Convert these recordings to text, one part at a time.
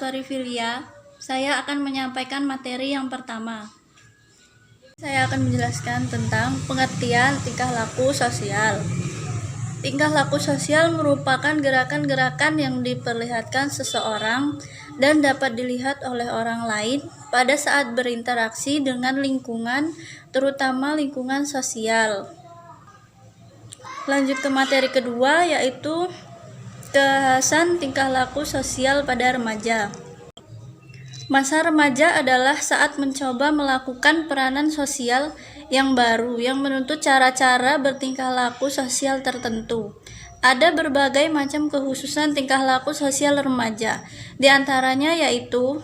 Swarifilia. Saya akan menyampaikan materi yang pertama. Saya akan menjelaskan tentang pengertian tingkah laku sosial. Tingkah laku sosial merupakan gerakan-gerakan yang diperlihatkan seseorang dan dapat dilihat oleh orang lain pada saat berinteraksi dengan lingkungan, terutama lingkungan sosial. Lanjut ke materi kedua, yaitu kekhasan tingkah laku sosial pada remaja. Masa remaja adalah saat mencoba melakukan peranan sosial yang baru yang menuntut cara-cara bertingkah laku sosial tertentu. Ada berbagai macam kekhususan tingkah laku sosial remaja. Di antaranya yaitu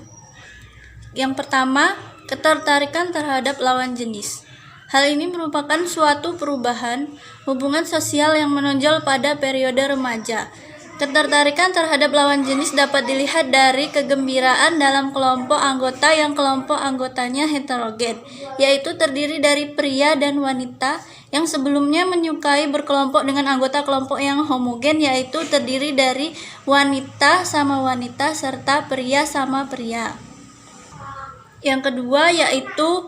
yang pertama, ketertarikan terhadap lawan jenis. Hal ini merupakan suatu perubahan hubungan sosial yang menonjol pada periode remaja. Ketertarikan terhadap lawan jenis dapat dilihat dari kegembiraan dalam kelompok anggota yang kelompok anggotanya heterogen, yaitu terdiri dari pria dan wanita yang sebelumnya menyukai berkelompok dengan anggota kelompok yang homogen, yaitu terdiri dari wanita sama wanita serta pria sama pria. Yang kedua yaitu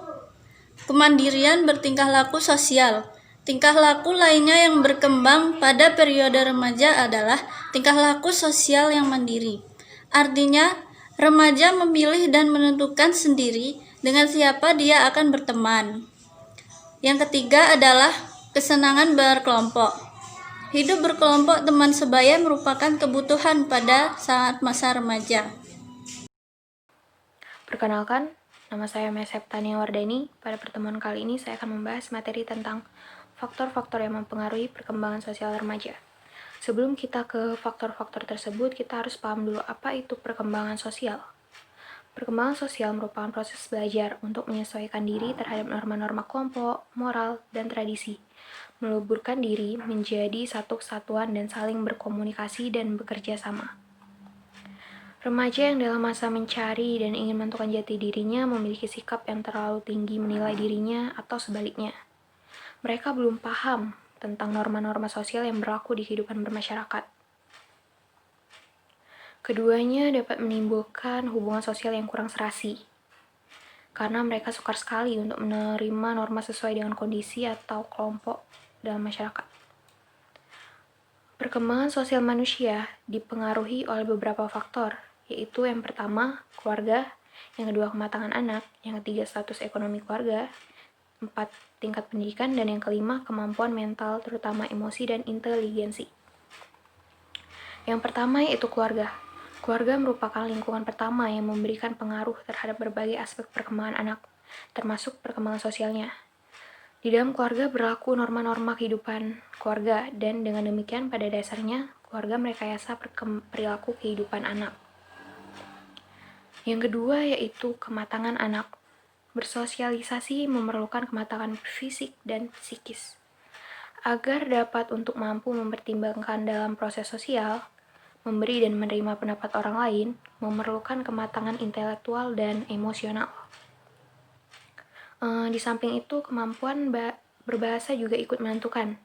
kemandirian bertingkah laku sosial. Tingkah laku lainnya yang berkembang pada periode remaja adalah tingkah laku sosial yang mandiri. Artinya, remaja memilih dan menentukan sendiri dengan siapa dia akan berteman. Yang ketiga adalah kesenangan berkelompok. Hidup berkelompok teman sebaya merupakan kebutuhan pada saat masa remaja. Perkenalkan, nama saya Mesep Tania Wardani. Pada pertemuan kali ini saya akan membahas materi tentang faktor-faktor yang mempengaruhi perkembangan sosial remaja. Sebelum kita ke faktor-faktor tersebut, kita harus paham dulu apa itu perkembangan sosial. Perkembangan sosial merupakan proses belajar untuk menyesuaikan diri terhadap norma-norma kelompok, moral, dan tradisi, meleburkan diri menjadi satu kesatuan dan saling berkomunikasi dan bekerja sama. Remaja yang dalam masa mencari dan ingin menentukan jati dirinya memiliki sikap yang terlalu tinggi menilai dirinya atau sebaliknya. Mereka belum paham tentang norma-norma sosial yang berlaku di kehidupan bermasyarakat. Keduanya dapat menimbulkan hubungan sosial yang kurang serasi, karena mereka sukar sekali untuk menerima norma sesuai dengan kondisi atau kelompok dalam masyarakat. Perkembangan sosial manusia dipengaruhi oleh beberapa faktor, yaitu yang pertama, keluarga, yang kedua, kematangan anak, yang ketiga, status ekonomi keluarga, 4, tingkat pendidikan, dan yang kelima, kemampuan mental, terutama emosi dan inteligensi. Yang pertama yaitu keluarga. Keluarga merupakan lingkungan pertama yang memberikan pengaruh terhadap berbagai aspek perkembangan anak, termasuk perkembangan sosialnya. Di dalam keluarga berlaku norma-norma kehidupan keluarga, dan dengan demikian pada dasarnya, keluarga merekayasa perilaku kehidupan anak. Yang kedua yaitu kematangan anak. Bersosialisasi memerlukan kematangan fisik dan psikis. Agar dapat untuk mampu mempertimbangkan dalam proses sosial, memberi dan menerima pendapat orang lain, memerlukan kematangan intelektual dan emosional. Di samping itu, kemampuan berbahasa juga ikut menentukan.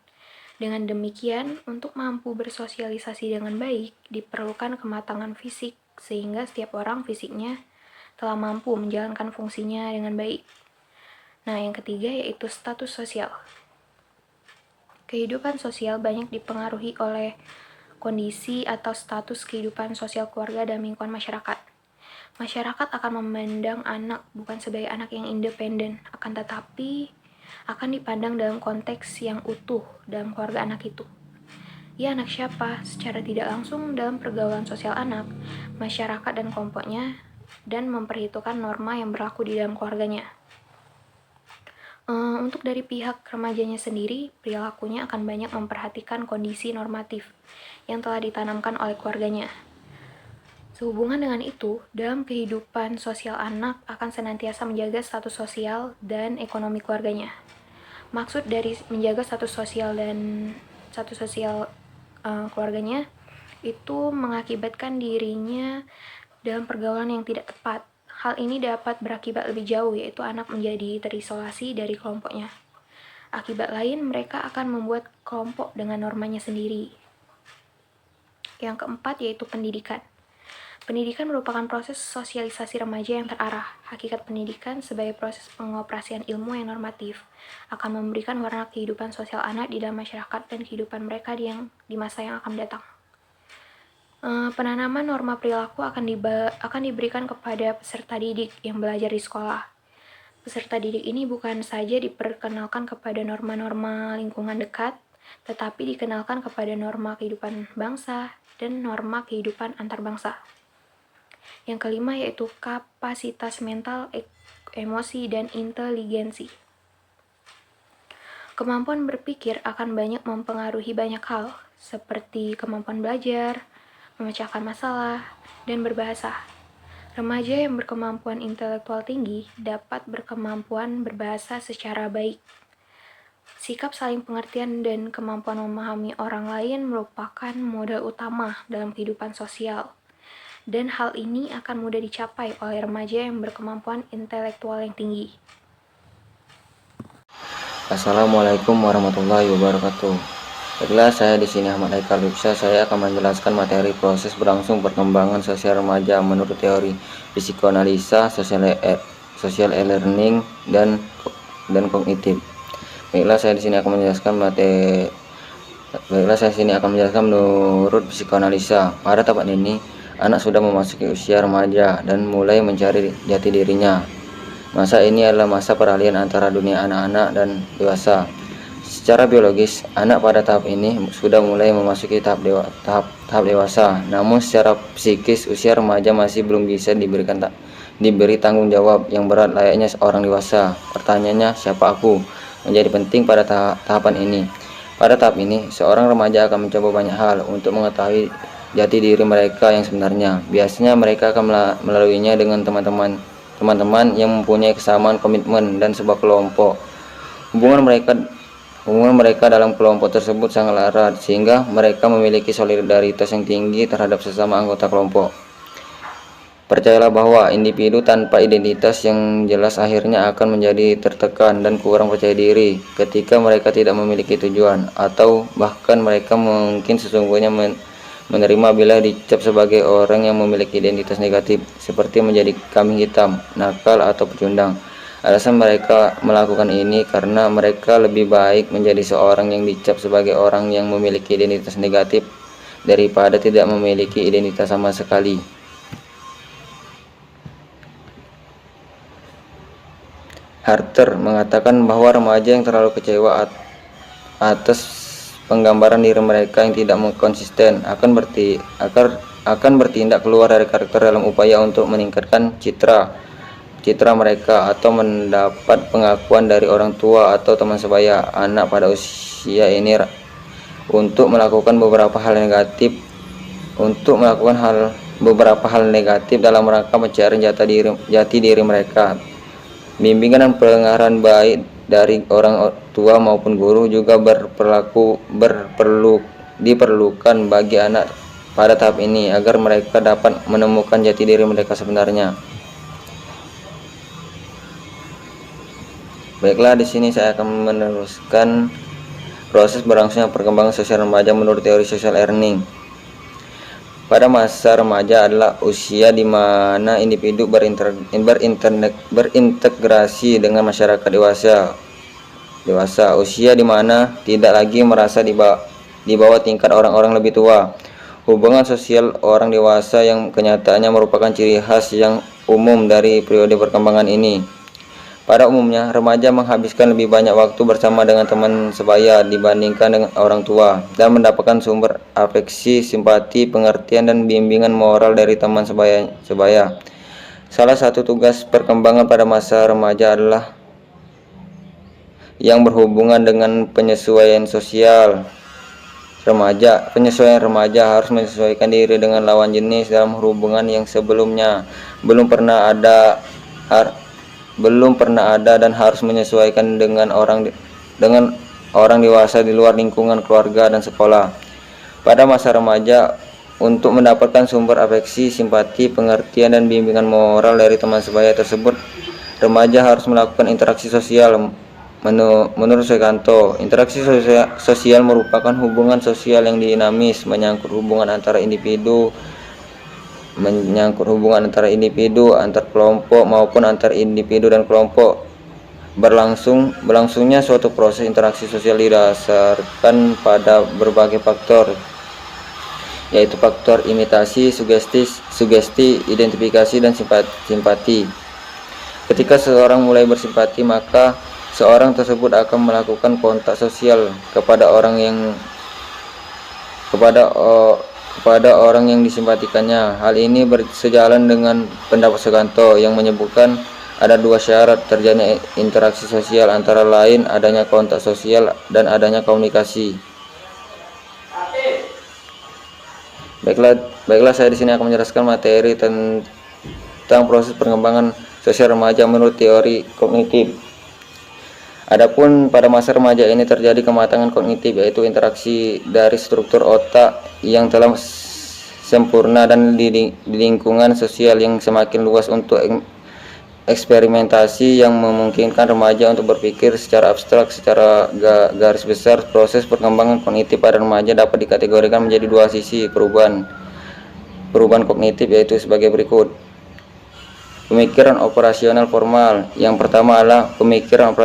Dengan demikian, untuk mampu bersosialisasi dengan baik, diperlukan kematangan fisik, sehingga setiap orang fisiknya telah mampu menjalankan fungsinya dengan baik. Nah, yang ketiga yaitu status sosial. Kehidupan sosial banyak dipengaruhi oleh kondisi atau status kehidupan sosial keluarga dan lingkungan masyarakat. Masyarakat akan memandang anak bukan sebagai anak yang independen, akan tetapi akan dipandang dalam konteks yang utuh dalam keluarga anak itu. Ia anak siapa? Secara tidak langsung dalam pergaulan sosial anak, masyarakat dan kelompoknya, dan memperhitungkan norma yang berlaku di dalam keluarganya. Untuk dari pihak remajanya sendiri, perilakunya akan banyak memperhatikan kondisi normatif yang telah ditanamkan oleh keluarganya. Sehubungan dengan itu, dalam kehidupan sosial anak akan senantiasa menjaga status sosial dan ekonomi keluarganya. Maksud dari menjaga status sosial keluarganya itu mengakibatkan dirinya dalam pergaulan yang tidak tepat. Hal ini dapat berakibat lebih jauh, yaitu anak menjadi terisolasi dari kelompoknya. Akibat lain, mereka akan membuat kelompok dengan normanya sendiri. Yang keempat yaitu pendidikan. Pendidikan merupakan proses sosialisasi remaja yang terarah. Hakikat pendidikan sebagai proses pengoperasian ilmu yang normatif akan memberikan warna kehidupan sosial anak di dalam masyarakat dan kehidupan mereka di masa yang akan datang. Penanaman norma perilaku akan diberikan kepada peserta didik yang belajar di sekolah. Peserta didik ini bukan saja diperkenalkan kepada norma-norma lingkungan dekat, tetapi dikenalkan kepada norma kehidupan bangsa dan norma kehidupan antar bangsa. Yang kelima yaitu kapasitas mental, emosi, dan inteligensi. Kemampuan berpikir akan banyak mempengaruhi banyak hal, seperti kemampuan belajar, memecahkan masalah, dan berbahasa. Remaja yang berkemampuan intelektual tinggi dapat berkemampuan berbahasa secara baik. Sikap saling pengertian dan kemampuan memahami orang lain merupakan modal utama dalam kehidupan sosial. Dan hal ini akan mudah dicapai oleh remaja yang berkemampuan intelektual yang tinggi. Assalamualaikum warahmatullahi wabarakatuh. Baiklah, saya di sini Ahmad Haikal Luksa. Saya akan menjelaskan materi proses berlangsung perkembangan sosial remaja menurut teori psikoanalisa, social e-learning dan kognitif. Baiklah, saya di sini akan menjelaskan menurut psikoanalisa. Pada tahap ini, anak sudah memasuki usia remaja dan mulai mencari jati dirinya. Masa ini adalah masa peralihan antara dunia anak-anak dan dewasa. Secara biologis, anak pada tahap ini sudah mulai memasuki tahap dewasa. Namun secara psikis, usia remaja masih belum bisa diberi tanggung jawab yang berat layaknya seorang dewasa. Pertanyaannya, siapa aku? Menjadi penting pada tahapan ini. Pada tahap ini, seorang remaja akan mencoba banyak hal untuk mengetahui jati diri mereka yang sebenarnya. Biasanya mereka akan melaluinya dengan teman-teman yang mempunyai kesamaan komitmen dan sebuah kelompok. Hubungan mereka dalam kelompok tersebut sangat erat sehingga mereka memiliki solidaritas yang tinggi terhadap sesama anggota kelompok. Percayalah bahwa individu tanpa identitas yang jelas akhirnya akan menjadi tertekan dan kurang percaya diri ketika mereka tidak memiliki tujuan, atau bahkan mereka mungkin sesungguhnya menerima bila dicap sebagai orang yang memiliki identitas negatif, seperti menjadi kambing hitam, nakal, atau pecundang. Alasan mereka melakukan ini karena mereka lebih baik menjadi seorang yang dicap sebagai orang yang memiliki identitas negatif daripada tidak memiliki identitas sama sekali. Harter mengatakan bahwa remaja yang terlalu kecewa atas penggambaran diri mereka yang tidak konsisten akan bertindak keluar dari karakter dalam upaya untuk meningkatkan citra mereka atau mendapat pengakuan dari orang tua atau teman sebaya. Anak pada usia ini untuk melakukan beberapa hal negatif dalam rangka mencari jati diri mereka. Bimbingan dan pengarahan baik dari orang tua maupun guru juga diperlukan bagi anak pada tahap ini agar mereka dapat menemukan jati diri mereka sebenarnya. Baiklah, di sini saya akan meneruskan proses berlangsungnya perkembangan sosial remaja menurut teori social learning. Pada masa remaja adalah usia di mana individu berintegrasi dengan masyarakat dewasa, usia di mana tidak lagi merasa di bawah tingkat orang-orang lebih tua. Hubungan sosial orang dewasa yang kenyataannya merupakan ciri khas yang umum dari periode perkembangan ini. Pada umumnya, remaja menghabiskan lebih banyak waktu bersama dengan teman sebaya dibandingkan dengan orang tua dan mendapatkan sumber afeksi, simpati, pengertian, dan bimbingan moral dari teman sebaya. Salah satu tugas perkembangan pada masa remaja adalah yang berhubungan dengan penyesuaian sosial. Penyesuaian remaja harus menyesuaikan diri dengan lawan jenis dalam hubungan yang sebelumnya belum pernah ada dan harus menyesuaikan dengan orang dewasa di luar lingkungan keluarga dan sekolah. Pada masa remaja, untuk mendapatkan sumber afeksi, simpati, pengertian, dan bimbingan moral dari teman sebaya tersebut, remaja harus melakukan interaksi sosial. Menurut Sukanto, interaksi sosial merupakan hubungan sosial yang dinamis, menyangkut hubungan antara individu menyangkut hubungan antara individu, antar kelompok maupun antar individu dan kelompok. Berlangsungnya suatu proses interaksi sosial didasarkan pada berbagai faktor, yaitu faktor imitasi, sugesti, identifikasi, dan simpati. Ketika seseorang mulai bersimpati, maka seorang tersebut akan melakukan kontak sosial kepada orang yang disimpatikannya. Hal ini sejalan dengan pendapat Suganto yang menyebutkan ada dua syarat terjadinya interaksi sosial, antara lain adanya kontak sosial dan adanya komunikasi. Baiklah, saya di sini akan menjelaskan materi tentang proses perkembangan sosial remaja menurut teori kognitif. Adapun pada masa remaja ini terjadi kematangan kognitif, yaitu interaksi dari struktur otak yang telah sempurna dan di lingkungan sosial yang semakin luas untuk eksperimentasi yang memungkinkan remaja untuk berpikir secara abstrak. Secara garis besar, proses perkembangan kognitif pada remaja dapat dikategorikan menjadi dua sisi perubahan kognitif, yaitu sebagai berikut. Pemikiran operasional formal. Yang pertama adalah pemikiran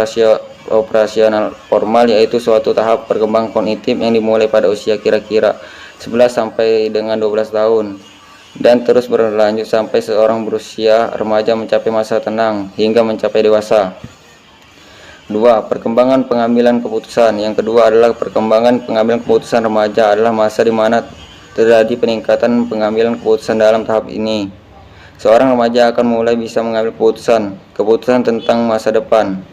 operasional formal, yaitu suatu tahap perkembangan kognitif yang dimulai pada usia kira-kira 11 sampai dengan 12 tahun dan terus berlanjut sampai seorang berusia remaja mencapai masa tenang hingga mencapai dewasa. 2. Perkembangan pengambilan keputusan. Yang kedua adalah perkembangan pengambilan keputusan remaja adalah masa di mana terjadi peningkatan pengambilan keputusan. Dalam tahap ini, seorang remaja akan mulai bisa mengambil keputusan tentang masa depan,